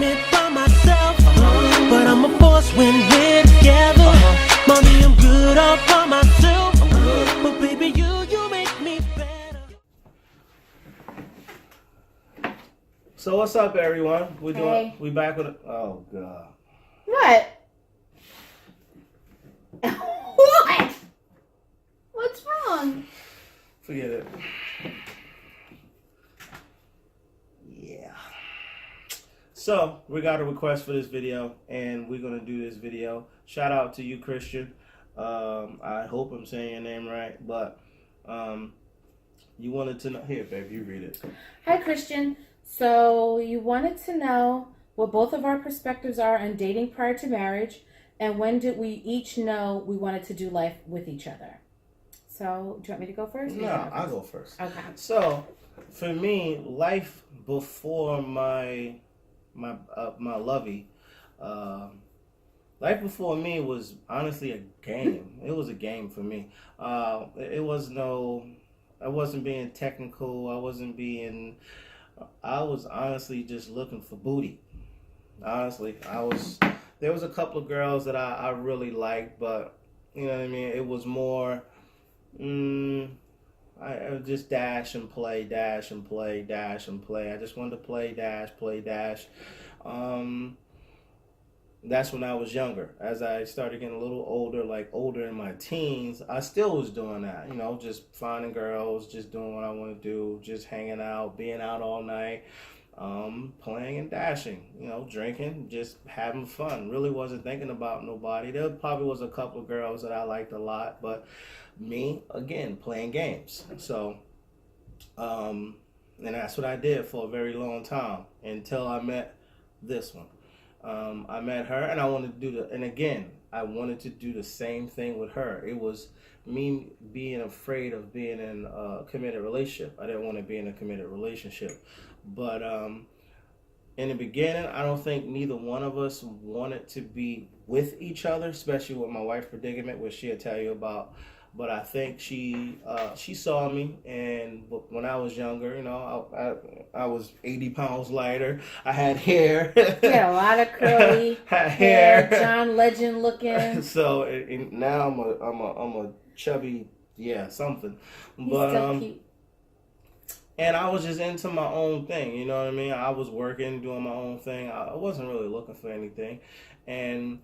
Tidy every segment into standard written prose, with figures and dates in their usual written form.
it by myself, but I'm a force when we're together. Mommy, I'm good all by myself, but baby, you make me better. So what's up, everyone? Hey. We back with oh god. What? What? What's wrong? Forget it. Yeah. So we got a request for this video, and we're gonna do this video. Shout out to you, Christian. I hope I'm saying your name right, but you wanted to know. Here, babe, you read it. Hi, Christian. So you wanted to know what both of our perspectives are on dating prior to marriage, and when did we each know we wanted to do life with each other? So, do you want me to go first? No, I'll go first. Okay. So, for me, life before my lovey, life before me was honestly a game. It was a game for me. It was I wasn't being technical. I was honestly just looking for booty. Honestly, there was a couple of girls that I really liked, but you know what I mean? It was more, I would just dash and play, dash and play, dash and play. I just wanted to play dash. That's when I was younger. As I started getting a little older, like older in my teens, I still was doing that. You know, just finding girls, just doing what I want to do, just hanging out, being out all night, playing and dashing, you know, drinking, just having fun. Really wasn't thinking about nobody. There probably was a couple of girls that I liked a lot, but me, again, playing games. So, and that's what I did for a very long time until I met this one. I met her, and I wanted to I wanted to do the same thing with her. It was me being afraid of being in a committed relationship. I didn't want to be in a committed relationship. But in the beginning, I don't think neither one of us wanted to be with each other, especially with my wife's predicament, which she'll tell you about. But I think she saw me, and when I was younger, you know, I was 80 pounds lighter. I had hair. You had a lot of curly hair, John Legend looking. So now I'm a chubby, something. He's But still cute. And I was just into my own thing, you know what I mean? I was working, doing my own thing. I wasn't really looking for anything, and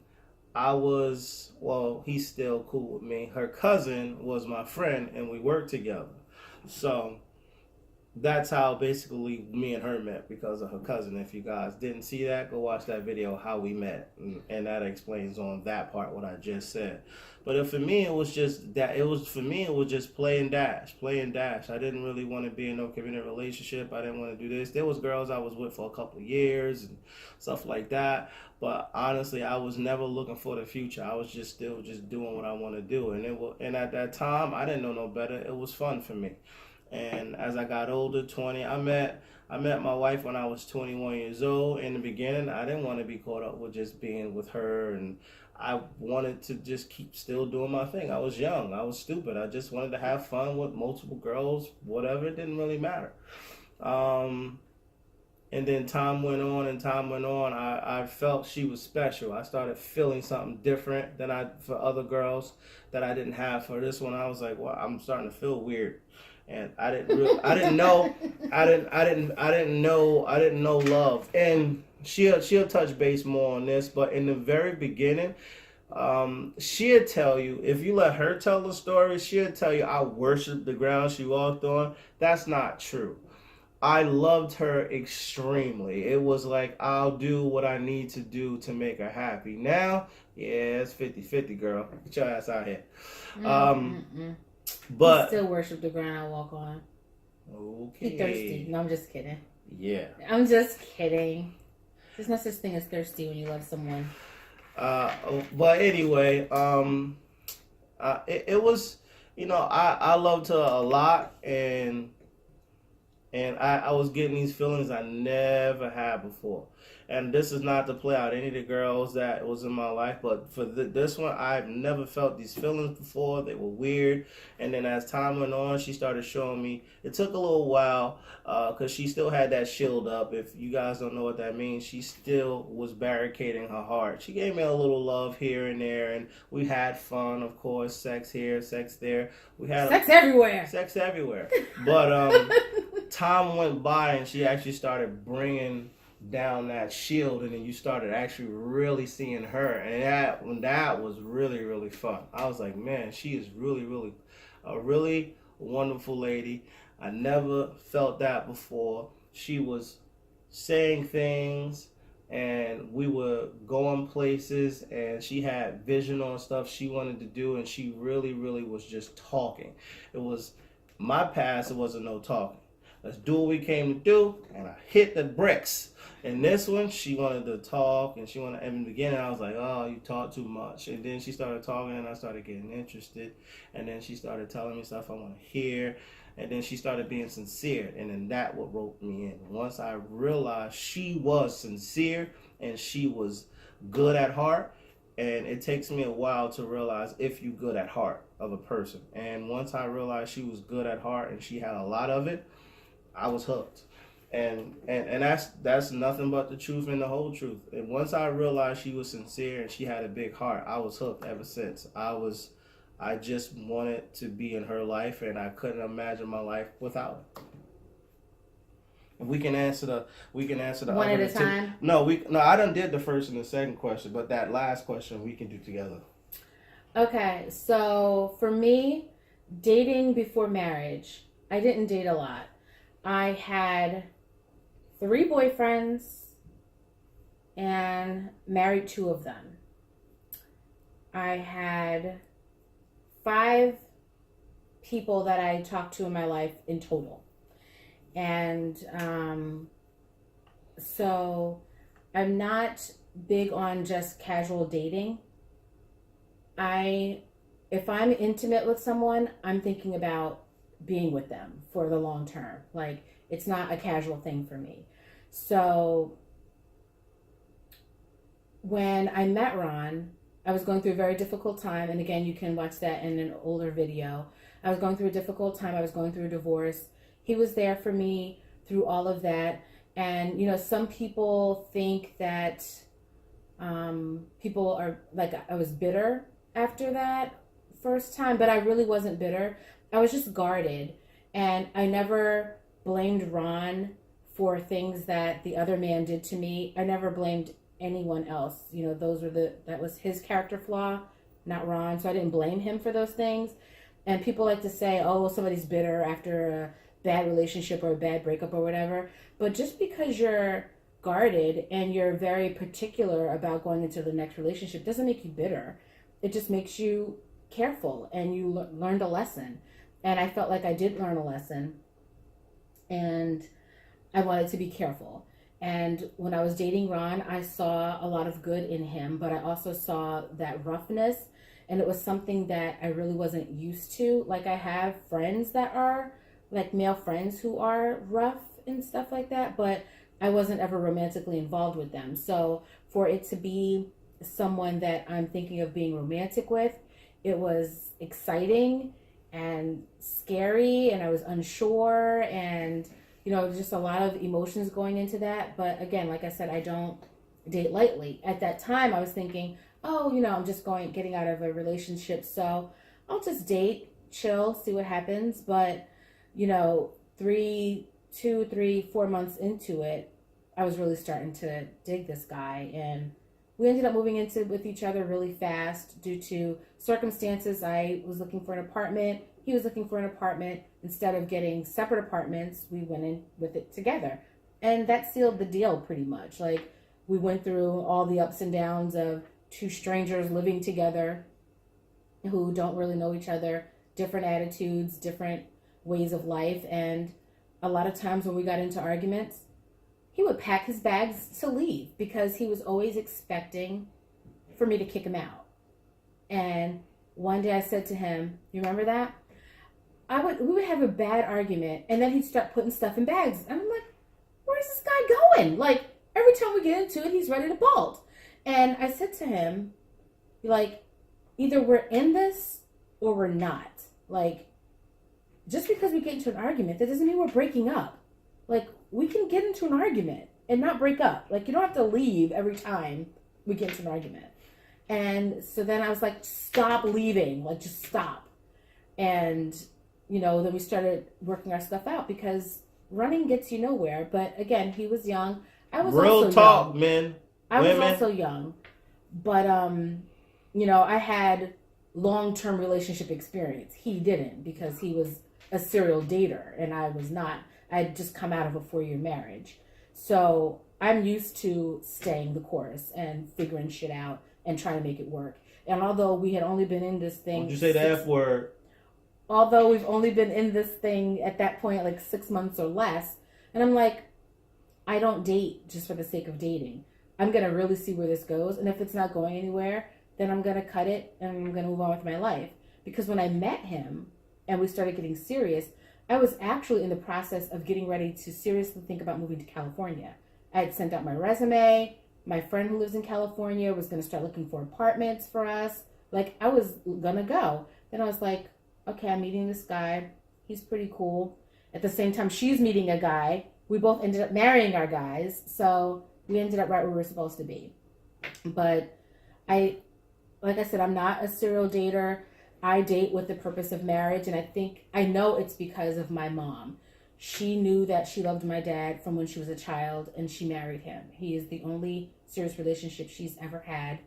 he's still cool with me. Her cousin was my friend, and we worked together. So that's how basically me and her met, because of her cousin. If you guys didn't see that, go watch that video, how we met. And that explains on that part what I just said. But for me, it was just that. It was just play and dash. I didn't really want to be in no committed relationship. I didn't want to do this. There was girls I was with for a couple of years and stuff like that. But honestly, I was never looking for the future. I was still doing what I want to do. And at that time, I didn't know no better. It was fun for me. And as I got older, 20, I met my wife when I was 21 years old. In the beginning, I didn't want to be caught up with just being with her, and I wanted to just keep still doing my thing. I was young. I was stupid. I just wanted to have fun with multiple girls, whatever. It didn't really matter. And then time went on. I felt she was special. I started feeling something different for other girls that I didn't have for this one. I was like, well, I'm starting to feel weird. And I didn't know love. And she'll touch base more on this, but in the very beginning, she'll tell you, if you let her tell the story, she'll tell you I worshiped the ground she walked on. That's not true. I loved her extremely. It was like, I'll do what I need to do to make her happy. Now, yeah, it's 50-50, girl. Get your ass out here. But I still worship the ground I walk on. Okay. He thirsty. No, I'm just kidding. Yeah. I'm just kidding. There's no such thing as thirsty when you love someone. But anyway, it was, you know, I loved her a lot, and And I was getting these feelings I never had before. And this is not to play out any of the girls that was in my life, but for this one, I've never felt these feelings before. They were weird. And then as time went on, she started showing me. It took a little while because she still had that shield up. If you guys don't know what that means, she still was barricading her heart. She gave me a little love here and there, and we had fun, of course, sex here, sex there. We had sex everywhere. Sex everywhere. But time went by, and she actually started bringing down that shield, and then you started actually really seeing her, and that was really, really fun. I was like, man, she is really, really a really wonderful lady. I never felt that before. She was saying things, and we were going places, and she had vision on stuff she wanted to do, and she really, really was just talking. It was my past, it wasn't no talking. Let's do what we came to do, and I hit the bricks. And this one, she wanted to talk, and in the beginning, I was like, oh, you talk too much. And then she started talking, and I started getting interested. And then she started telling me stuff I want to hear. And then she started being sincere, and then that what roped me in. Once I realized she was sincere, and she was good at heart, and it takes me a while to realize if you're good at heart of a person. And once I realized she was good at heart, and she had a lot of it, I was hooked. And that's nothing but the truth and the whole truth. And once I realized she was sincere and she had a big heart, I was hooked ever since. I just wanted to be in her life, and I couldn't imagine my life without her. We can answer the one at a time. No, I done did the first and the second question, but that last question we can do together. Okay, so for me, dating before marriage, I didn't date a lot. I had 3 boyfriends and married 2 of them. I had 5 people that I talked to in my life in total. And so I'm not big on just casual dating. If I'm intimate with someone, I'm thinking about being with them for the long term. Like, it's not a casual thing for me. So when I met Ron, I was going through a very difficult time. And again, you can watch that in an older video. I was going through a difficult time. I was going through a divorce. He was there for me through all of that. And, you know, some people think that people are like, I was bitter after that first time, but I really wasn't bitter. I was just guarded. And I never blamed Ron for things that the other man did to me. I never blamed anyone else. You know, that was his character flaw, not Ron. So I didn't blame him for those things. And people like to say, oh, well, somebody's bitter after a bad relationship or a bad breakup or whatever. But just because you're guarded and you're very particular about going into the next relationship doesn't make you bitter. It just makes you careful, and you learned a lesson. And I felt like I did learn a lesson, and I wanted to be careful. And when I was dating Ron, I saw a lot of good in him, but I also saw that roughness, and it was something that I really wasn't used to. Like, I have friends that are, like, male friends who are rough and stuff like that, but I wasn't ever romantically involved with them. So for it to be someone that I'm thinking of being romantic with, it was exciting and scary, and I was unsure, and, you know, just a lot of emotions going into that. But again, like I said, I don't date lightly. At that time, I was thinking, oh, you know, I'm just getting out of a relationship, so I'll just date, chill, see what happens. But, you know, 2, 3, 4 months into it, I was really starting to dig this guy, and we ended up moving with each other really fast due to circumstances. I was looking for an apartment. He was looking for an apartment. Instead of getting separate apartments, we went in with it together. And that sealed the deal pretty much. Like, we went through all the ups and downs of 2 strangers living together who don't really know each other, different attitudes, different ways of life. And a lot of times when we got into arguments, he would pack his bags to leave because he was always expecting for me to kick him out. And one day I said to him, you remember that? we would have a bad argument, and then he'd start putting stuff in bags. And I'm like, where's this guy going? Like, every time we get into it, he's ready to bolt. And I said to him, like, either we're in this or we're not. Like, just because we get into an argument, that doesn't mean we're breaking up. Like, we can get into an argument and not break up. Like, you don't have to leave every time we get into an argument. And so then I was like, stop leaving. Like, just stop. And, you know, then we started working our stuff out because running gets you nowhere. But again, he was young. I was Real also talk, young. men. I women. was also young. But, you know, I had long-term relationship experience. He didn't because he was a serial dater and I was not. I had just come out of a 4-year marriage. So I'm used to staying the course and figuring shit out and trying to make it work. And although we had only been in this thing... Did you say the F word? Although we've only been in this thing at that point like 6 months or less. And I'm like, I don't date just for the sake of dating. I'm going to really see where this goes. And if it's not going anywhere, then I'm going to cut it and I'm going to move on with my life. Because when I met him and we started getting serious, I was actually in the process of getting ready to seriously think about moving to California. I had sent out my resume. My friend who lives in California was going to start looking for apartments for us. Like, I was going to go. Then I was like, okay, I'm meeting this guy. He's pretty cool. At the same time, she's meeting a guy. We both ended up marrying our guys. So we ended up right where we were supposed to be. But like I said, I'm not a serial dater. I date with the purpose of marriage. And I know it's because of my mom. She knew that she loved my dad from when she was a child and she married him. He is the only serious relationship she's ever had.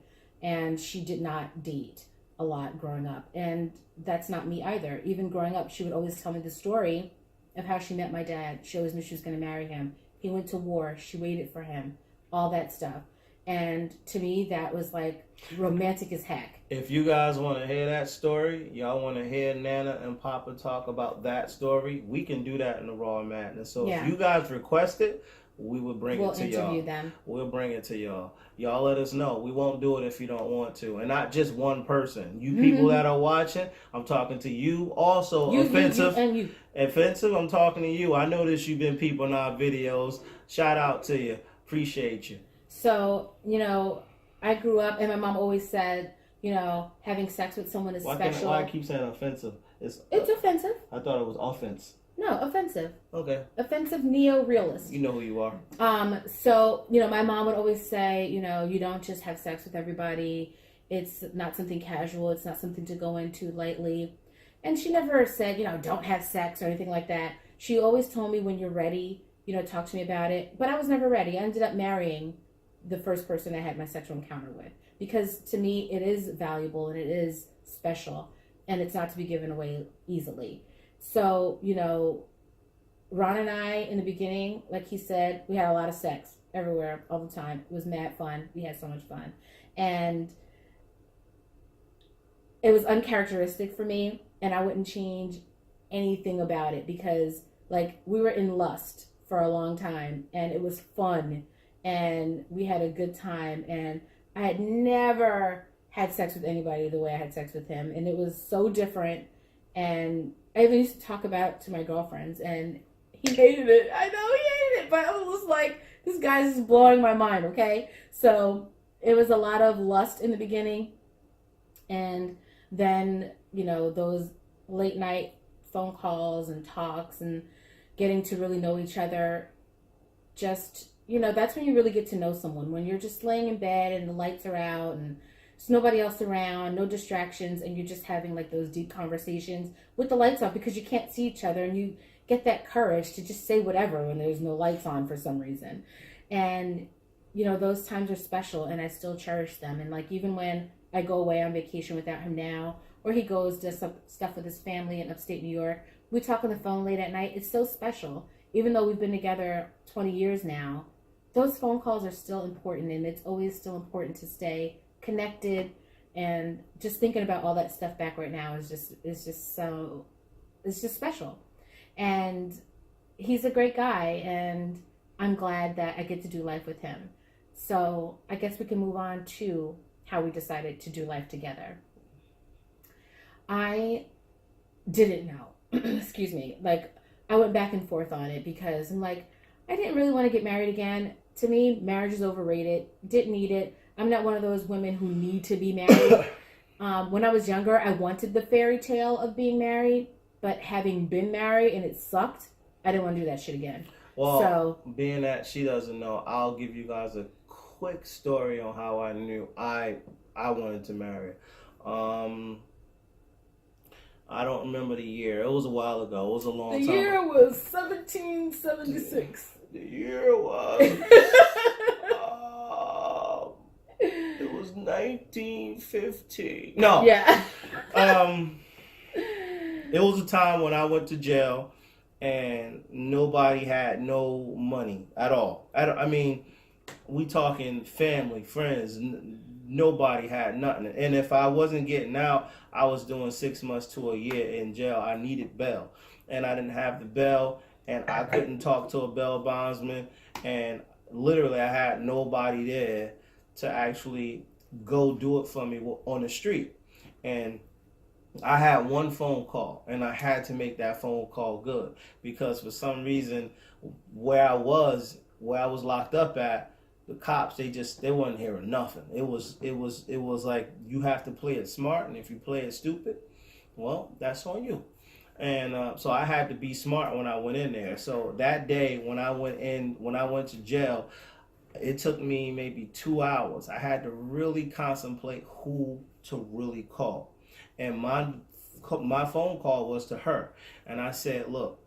And she did not date a lot growing up. And that's not me either. Even growing up, she would always tell me the story of how she met my dad. She always knew she was going to marry him. He went to war. She waited for him. All that stuff. And to me, that was like romantic as heck. If you guys want to hear that story, y'all want to hear Nana and Papa talk about that story, we can do that in the Raw Madness. So if you guys request it, we will bring it to y'all. We'll interview them. We'll bring it to y'all. Y'all let us know. We won't do it if you don't want to. And not just one person. You people that are watching, I'm talking to you. Also, offensive. You. Offensive, I'm talking to you. I noticed you've been peeping our videos. Shout out to you. Appreciate you. So, you know, I grew up and my mom always said, you know, having sex with someone is special. Why I keep saying offensive? It's offensive. I thought it was offense. No, offensive. Okay. Offensive neo-realist. You know who you are. So, you know, my mom would always say, you know, you don't just have sex with everybody. It's not something casual. It's not something to go into lightly. And she never said, you know, don't have sex or anything like that. She always told me when you're ready, you know, talk to me about it. But I was never ready. I ended up marrying the first person I had my sexual encounter with. Because to me, it is valuable and it is special. And it's not to be given away easily. So, you know, Ron and I, in the beginning, like he said, we had a lot of sex everywhere, all the time. It was mad fun. We had so much fun. And it was uncharacteristic for me. And I wouldn't change anything about it because, like, we were in lust for a long time. And it was fun. And we had a good time. And I had never had sex with anybody the way I had sex with him. And it was so different. And I even used to talk about it to my girlfriends. And he hated it. I know he hated it. But I was like, this guy's just blowing my mind, okay? So it was a lot of lust in the beginning. And then, you know, those late night phone calls and talks and getting to really know each other just... You know, that's when you really get to know someone. When you're just laying in bed and the lights are out and there's nobody else around, no distractions, and you're just having like those deep conversations with the lights off because you can't see each other and you get that courage to just say whatever when there's no lights on for some reason. And, you know, those times are special and I still cherish them. And like even when I go away on vacation without him now, or he goes to some stuff with his family in upstate New York, we talk on the phone late at night. It's so special. Even though we've been together 20 years now, those phone calls are still important, and it's always still important to stay connected. And just thinking about all that stuff back right now is just special. And he's a great guy, and I'm glad that I get to do life with him. So I guess we can move on to how we decided to do life together. I didn't know. excuse me, like I went back and forth on it because I'm like, I didn't really want to get married again. To me, marriage is overrated. Didn't need it. I'm not one of those women who need to be married. When I was younger, I wanted the fairy tale of being married, but having been married and it sucked, I didn't want to do that shit again. Well, So, being that she doesn't know, I'll give you guys a quick story on how I knew I wanted to marry. I don't remember the year. It was a while ago. It was a long time. the year was 1776. The year was. It was 1915. No. Yeah. It was a time when I went to jail and nobody had no money at all. I mean, we talking family, friends. Nobody had nothing. And if I wasn't getting out, I was doing 6 months to a year in jail. I needed bail. And I didn't have the bail. And I couldn't talk to a bail bondsman. And literally, I had nobody there to actually go do it for me on the street. And I had one phone call, and I had to make that phone call good because for some reason, where I was locked up at, the cops they wasn't hearing nothing. It was like you have to play it smart, and if you play it stupid, well, that's on you. And so I had to be smart when I went in there. So that day when I went to jail, it took me maybe 2 hours. I had to really contemplate who to really call. And my phone call was to her, and I said, "Look,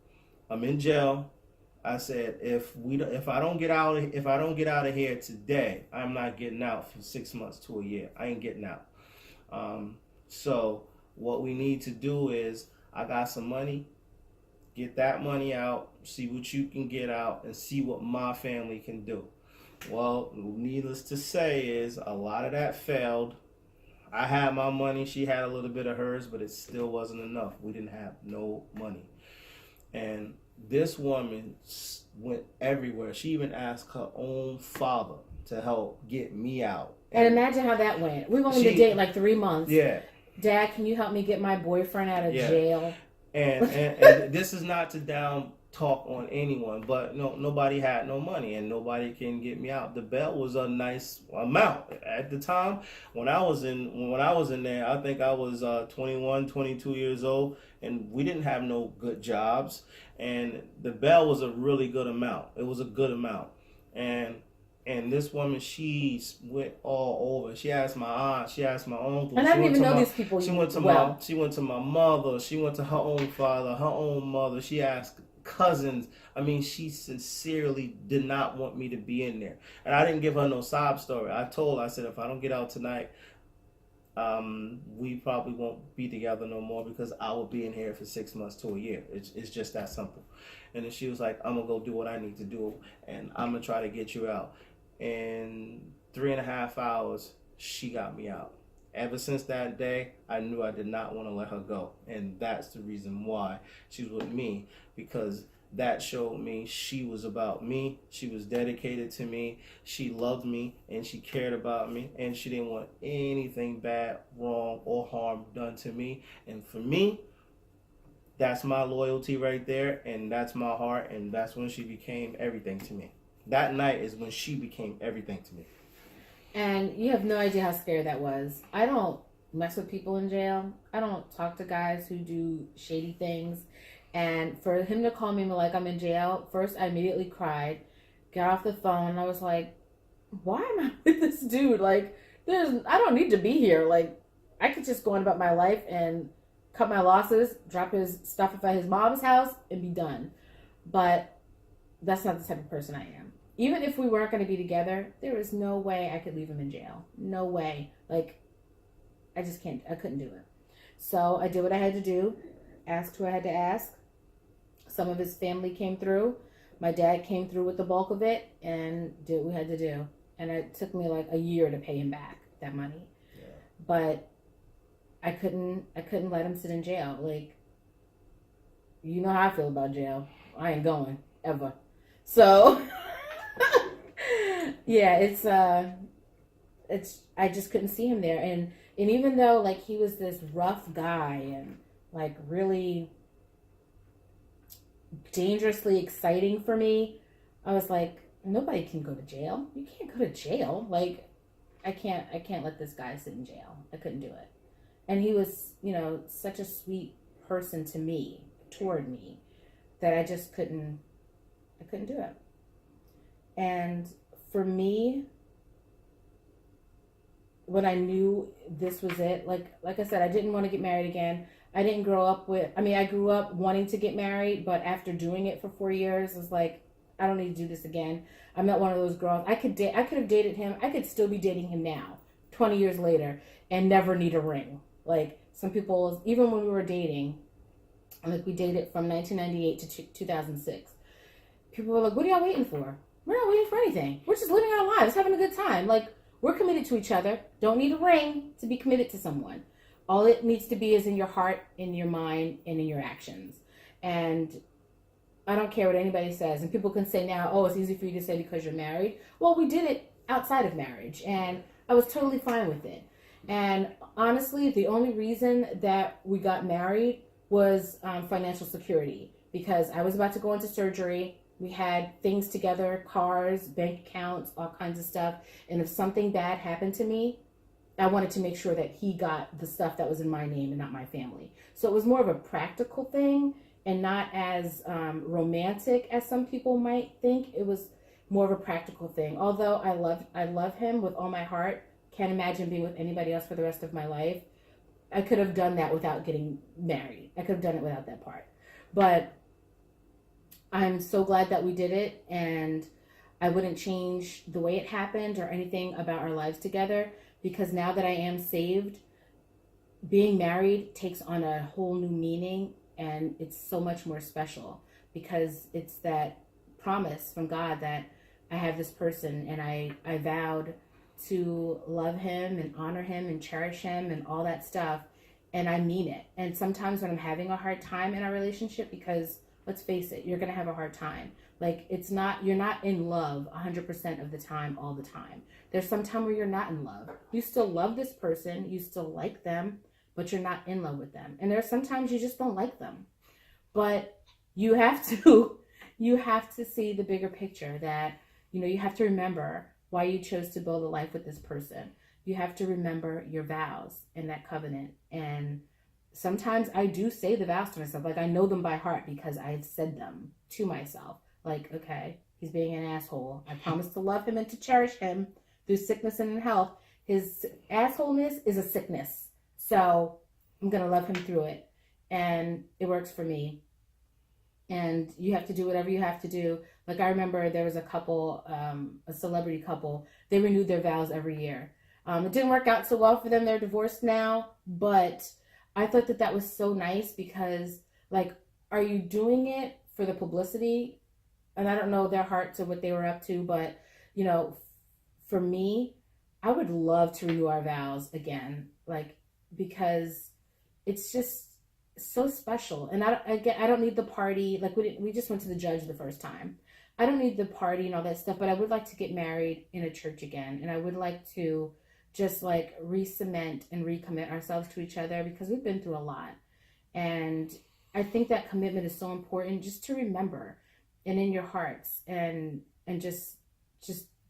I'm in jail." I said, "If I don't get out of here today, I'm not getting out for 6 months to a year. I ain't getting out. So what we need to do is, I got some money. Get that money out. See what you can get out, and see what my family can do." Well, needless to say, is a lot of that failed. I had my money. She had a little bit of hers, but it still wasn't enough. We didn't have no money. And this woman went everywhere. She even asked her own father to help get me out. And imagine how that went. We were only to date like 3 months. Yeah. Dad, can you help me get my boyfriend out of jail? And this is not to down talk on anyone, but nobody had no money and nobody can get me out. The bail was a nice amount at the time when I was in there. I think I was 21, 22 years old, and we didn't have no good jobs, and the bail was a really good amount. It was a good amount. And this woman, she went all over. She asked my aunt. She asked my uncle. And I didn't even know these people. She went to my mother. She went to her own father, her own mother. She asked cousins. I mean, she sincerely did not want me to be in there. And I didn't give her no sob story. I said, if I don't get out tonight, we probably won't be together no more because I will be in here for 6 months to a year. It's just that simple. And then she was like, I'm going to go do what I need to do, and I'm going to try to get you out. In 3.5 hours, she got me out. Ever since that day, I knew I did not want to let her go. And that's the reason why she was with me, because that showed me she was about me. She was dedicated to me. She loved me, and she cared about me, and she didn't want anything bad, wrong, or harm done to me. And for me, that's my loyalty right there, and that's my heart, and that's when she became everything to me. That night is when she became everything to me. And you have no idea how scary that was. I don't mess with people in jail. I don't talk to guys who do shady things. And for him to call me and be like, I'm in jail, first I immediately cried, got off the phone, and I was like, why am I with this dude? Like, I don't need to be here. Like, I could just go on about my life and cut my losses, drop his stuff at his mom's house, and be done. But that's not the type of person I am. Even if we weren't going to be together, there is no way I could leave him in jail. No way. Like, I just can't. I couldn't do it. So I did what I had to do. Asked who I had to ask. Some of his family came through. My dad came through with the bulk of it and did what we had to do. And it took me like a year to pay him back that money. Yeah. But I couldn't let him sit in jail. Like, you know how I feel about jail. I ain't going ever. So yeah, it's I just couldn't see him there. And even though like he was this rough guy and like really dangerously exciting for me. I was like, nobody can go to jail. You can't go to jail. Like, I can't let this guy sit in jail. I couldn't do it. And he was, such a sweet person to me, toward me, that I just couldn't do it. And for me, when I knew this was it, like I said, I didn't want to get married again. I didn't grow up I grew up wanting to get married, but after doing it for 4 years, I was like, I don't need to do this again. I'm not one of those girls. I could have dated him. I could still be dating him now, 20 years later, and never need a ring. Like, some people, even when we were dating, like, we dated from 1998 to 2006. People were like, what are y'all waiting for? We're not waiting for anything. We're just living our lives, having a good time. Like, we're committed to each other. Don't need a ring to be committed to someone. All it needs to be is in your heart, in your mind, and in your actions. And I don't care what anybody says. And people can say now, oh, it's easy for you to say because you're married. Well, we did it outside of marriage, and I was totally fine with it. And honestly, the only reason that we got married was financial security, because I was about to go into surgery. We had things together, cars, bank accounts, all kinds of stuff. And if something bad happened to me, I wanted to make sure that he got the stuff that was in my name and not my family. So it was more of a practical thing and not as romantic as some people might think. It was more of a practical thing. Although I love him with all my heart, can't imagine being with anybody else for the rest of my life. I could have done that without getting married. I could have done it without that part. But I'm so glad that we did it, and I wouldn't change the way it happened or anything about our lives together, because now that I am saved, being married takes on a whole new meaning, and it's so much more special because it's that promise from God that I have this person, and I vowed to love him and honor him and cherish him and all that stuff, and I mean it. And sometimes when I'm having a hard time in our relationship, because let's face it, you're going to have a hard time. Like, you're not in love 100% of the time, all the time. There's some time where you're not in love. You still love this person, you still like them, but you're not in love with them. And there's sometimes you just don't like them. But you have to see the bigger picture, that, you have to remember why you chose to build a life with this person. You have to remember your vows and that covenant. And sometimes I do say the vows to myself. Like, I know them by heart because I've said them to myself. Like, okay, he's being an asshole. I promise to love him and to cherish him through sickness and in health. His assholeness is a sickness. So I'm going to love him through it. And it works for me. And you have to do whatever you have to do. Like, I remember there was a couple, a celebrity couple. They renewed their vows every year. It didn't work out so well for them. They're divorced now. But I thought that was so nice, because, like, are you doing it for the publicity? And I don't know their hearts or what they were up to, but, for me, I would love to renew our vows again, like, because it's just so special. And I don't need the party. Like, we just went to the judge the first time. I don't need the party and all that stuff, but I would like to get married in a church again. And I would like to just, like, re-cement and recommit ourselves to each other, because we've been through a lot. And I think that commitment is so important, just to remember, and in your hearts, and just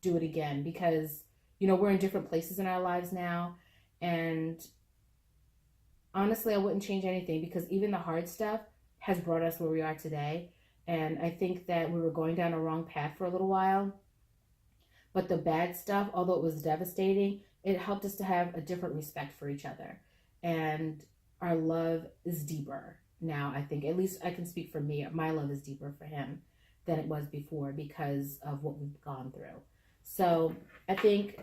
do it again, because, we're in different places in our lives now. And honestly, I wouldn't change anything, because even the hard stuff has brought us where we are today. And I think that we were going down a wrong path for a little while. But the bad stuff, although it was devastating, it helped us to have a different respect for each other. And our love is deeper now, I think. At least I can speak for me. My love is deeper for him than it was before, because of what we've gone through. So I think,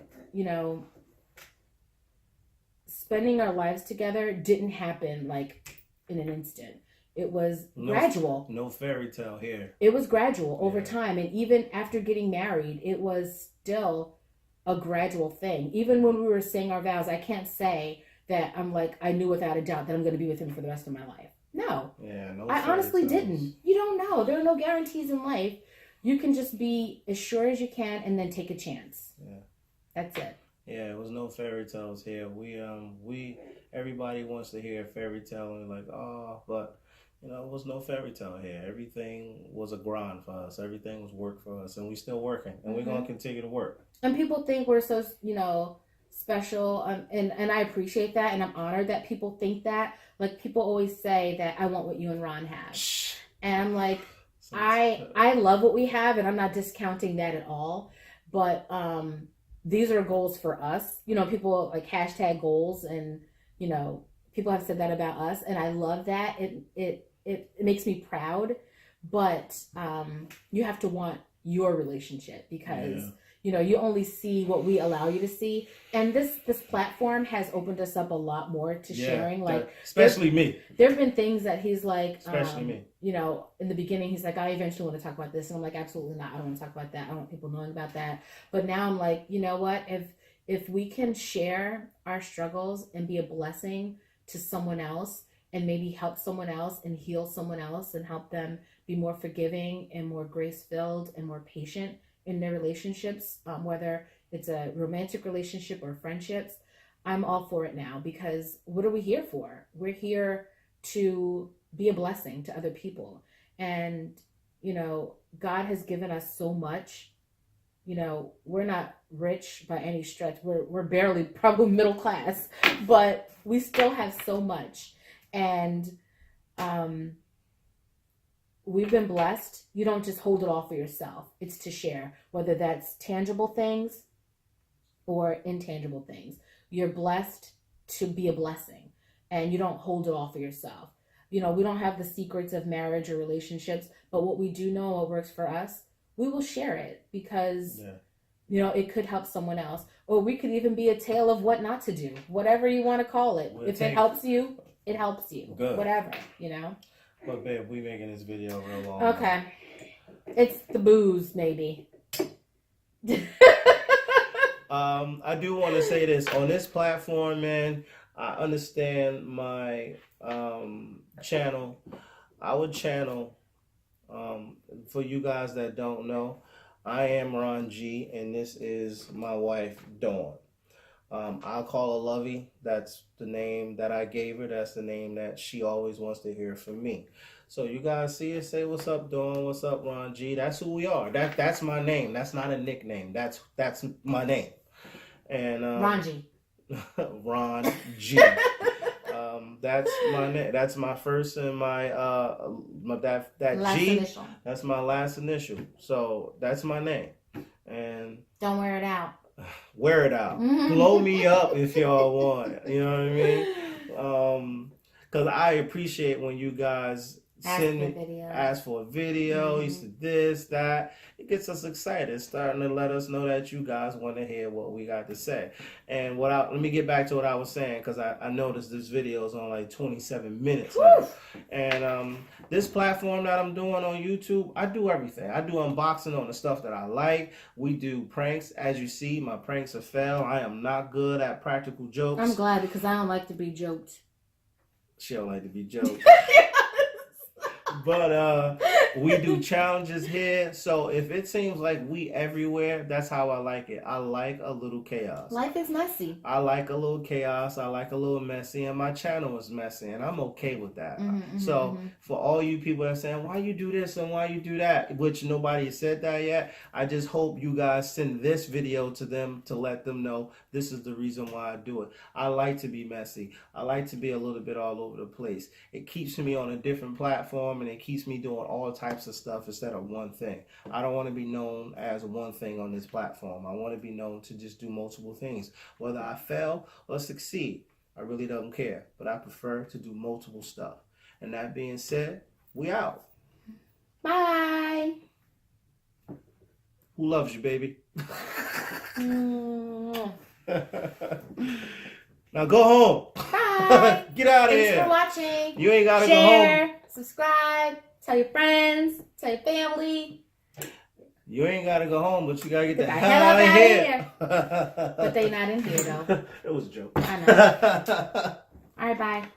spending our lives together didn't happen, like, in an instant. It was gradual. No fairy tale here. It was gradual over time. And even after getting married, it was still a gradual thing. Even when we were saying our vows, I can't say that I'm like, I knew without a doubt that I'm going to be with him for the rest of my life. No. Yeah, no. I honestly didn't. You don't know. There are no guarantees in life. You can just be as sure as you can and then take a chance. Yeah. That's it. Yeah, it was no fairy tales here. We everybody wants to hear a fairy tale and like, oh, but You know, it was no fairy tale here. Everything was a grind for us. Everything was work for us, and we still working, and we're gonna continue to work. And people think we're so, special, and I appreciate that, and I'm honored that people think that. Like, people always say that I want what you and Ron have, and I'm like, I love what we have, and I'm not discounting that at all. But these are goals for us. People like hashtag goals, and people have said that about us, and I love that. It makes me proud. But you have to want your relationship, because you only see what we allow you to see. And this platform has opened us up a lot more to sharing. Like, especially me. There have been things that he's like, especially me. In the beginning, he's like, I eventually want to talk about this. And I'm like, absolutely not. I don't want to talk about that. I don't want people knowing about that. But now I'm like, you know what? If we can share our struggles and be a blessing to someone else, and maybe help someone else and heal someone else and help them be more forgiving and more grace-filled and more patient in their relationships, whether it's a romantic relationship or friendships, I'm all for it now. Because what are we here for? We're here to be a blessing to other people. And, God has given us so much. We're not rich by any stretch. We're barely probably middle class, but we still have so much. And we've been blessed. You don't just hold it all for yourself. It's to share, whether that's tangible things or intangible things. You're blessed to be a blessing, and you don't hold it all for yourself. We don't have the secrets of marriage or relationships, but what we do know, what works for us, we will share it, because it could help someone else. Or we could even be a tale of what not to do, whatever you want to call it. If it helps you, it helps you. Good. Whatever, But babe, we making this video real long. Okay. It's the booze, maybe. I do want to say this. On this platform, man, I understand my channel. Our channel, for you guys that don't know, I am Ron G, and this is my wife, Dawn. I'll call her Lovey. That's the name that I gave her. That's the name that she always wants to hear from me. So you guys see her, say, what's up, Dawn? What's up, Ron G? That's who we are. That's my name. That's not a nickname. That's my name. And Ron G. Ron G. That's my name. That's my first and my that last G. Initial. That's my last initial. So that's my name. And don't wear it out. Wear it out. Blow me up if y'all want. You know what I mean? Because I appreciate when you guys ask for a video, you said this, that. It gets us excited. It's starting to let us know that you guys want to hear what we got to say. And let me get back to what I was saying, because I noticed this video is on like 27 minutes now. And this platform that I'm doing on YouTube, I do everything. I do unboxing on the stuff that I like. We do pranks. As you see, my pranks are fail. I am not good at practical jokes. I'm glad, because I don't like to be joked. She don't like to be joked. But we do challenges here. So if it seems like we everywhere, that's how I like it. I like a little chaos. Life is messy. I like a little chaos. I like a little messy. And my channel is messy. And I'm okay with that. For all you people that are saying, why you do this and why you do that, which nobody has said that yet, I just hope you guys send this video to them to let them know this is the reason why I do it. I like to be messy. I like to be a little bit all over the place. It keeps me on a different platform, and it keeps me doing all types of stuff instead of one thing. I don't want to be known as one thing on this platform. I want to be known to just do multiple things. Whether I fail or succeed, I really don't care. But I prefer to do multiple stuff. And that being said, we out. Bye. Who loves you, baby? Now go home. Bye. Get out of here. Thanks for watching. You ain't gotta Share, go home. subscribe, tell your friends, tell your family. You ain't gotta go home, but you gotta get the hell out out of of here. But they not in here though. It was a joke. I know. All right, bye.